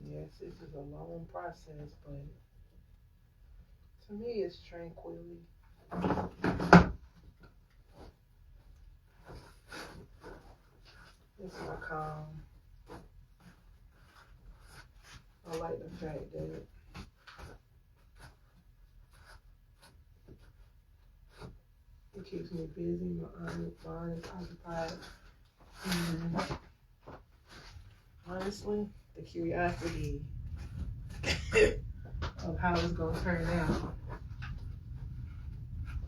Yes, this is a long process, but to me it's tranquility. It's my calm. I like the fact that it keeps me busy, my mind is occupied. And honestly, the curiosity of how it's going to turn out,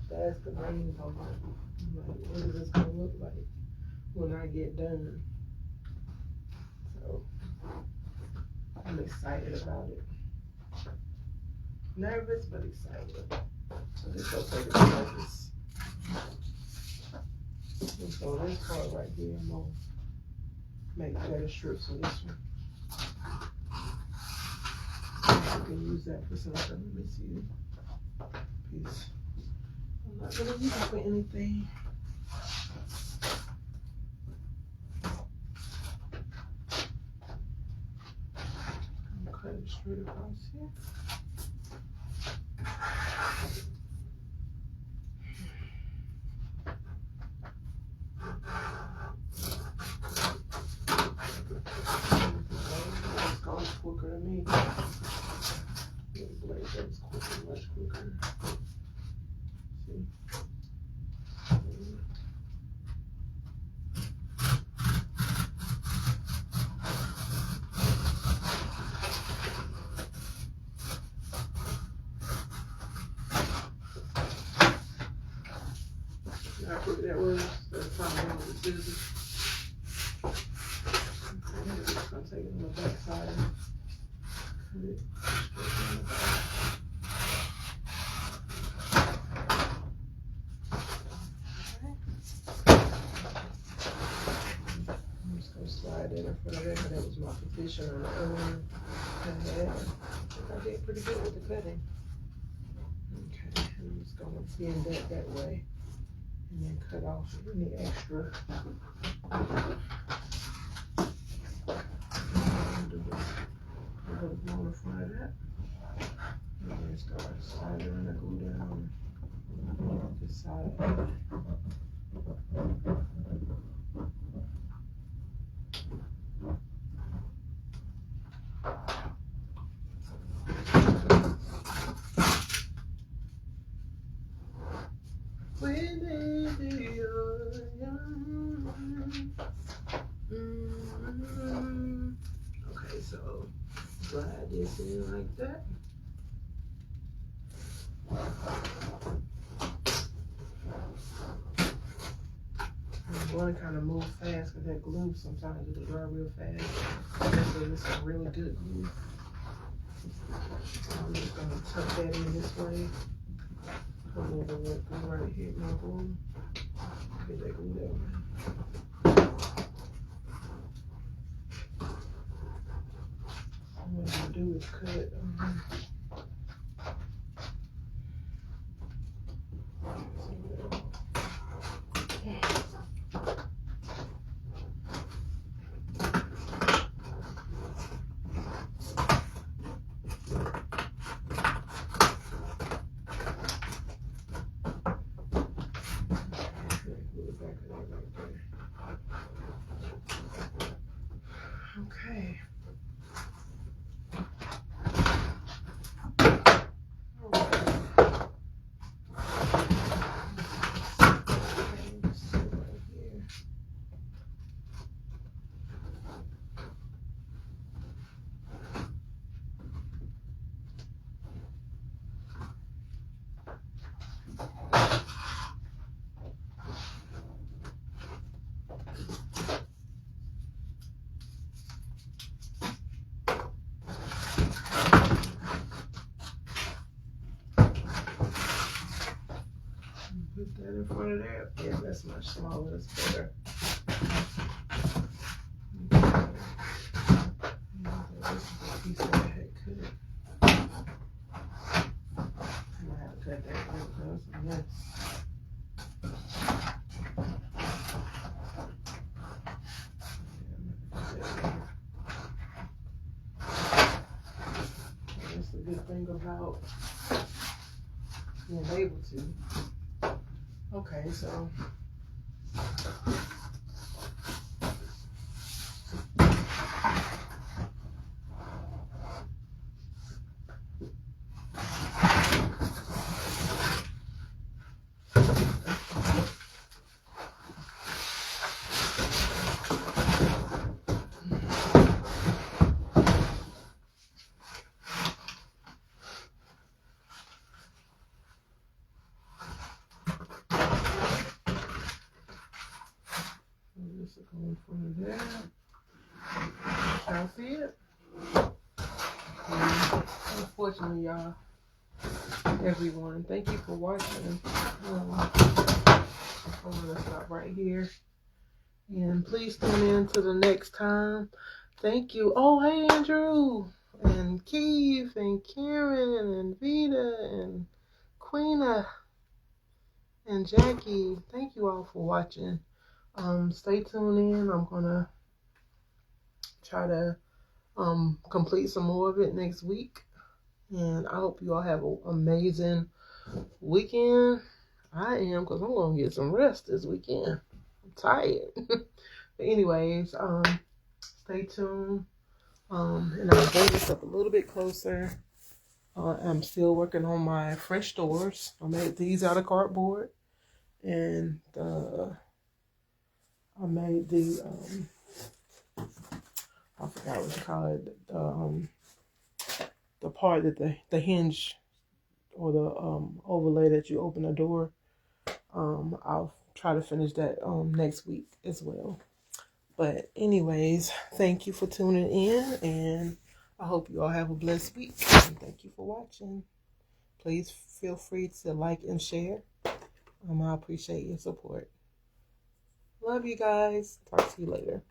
that's the main part. Like, what is this going to look like when I get done? So I'm excited about it. Nervous, but excited. So this will take its purpose. And so this part right here, I'm going to make better strips for this one. You can use that for something. Let me see. Piece. I'm not going to use it for anything. I'm cutting straight across here. It's going quicker than me. that was. That's how I'm with the scissors. Okay, I'm just gonna take it on the back side and cut it straight on the back. I'm just gonna slide that in front of that, but that was my position on the other one. I think I did pretty good with the cutting. Okay, I'm just gonna bend that way and then cut off any extra. A little more in front of that. And then start sliding the glue down this side. Okay, so slide this in like that. I'm going to kind of move fast because that glue sometimes it'll dry real fast. Especially this is really good glue. I'm just going to tuck that in this way. Come over with glue right here, my glue. Get that glue that way. What I'm going to do is cut. Okay. Put that in front of that. Yeah, that's much smaller. That's better. Okay. This is the piece that I had cut. I'm gonna have to cut that out because it's a mess. That's the good thing about being able to. Okay, so this will go in front of that. Y'all see it? Unfortunately, y'all, everyone, thank you for watching. I'm gonna stop right here. And please tune in to the next time. Thank you. Oh, hey, Andrew, and Keith, and Karen, and Vita, and Queena, and Jackie. Thank you all for watching. Stay tuned in. I'm gonna try to complete some more of it next week. And I hope you all have an amazing weekend. I am, because I'm gonna get some rest this weekend. I'm tired. But anyways, stay tuned. And I'll bring this up a little bit closer. I'm still working on my French doors. I made these out of cardboard. And I made the I forgot what you call it, the part that the hinge or the overlay that you open the door. I'll try to finish that next week as well. But anyways, thank you for tuning in, and I hope you all have a blessed week. And thank you for watching. Please feel free to like and share. I appreciate your support. Love you guys. Talk to you later.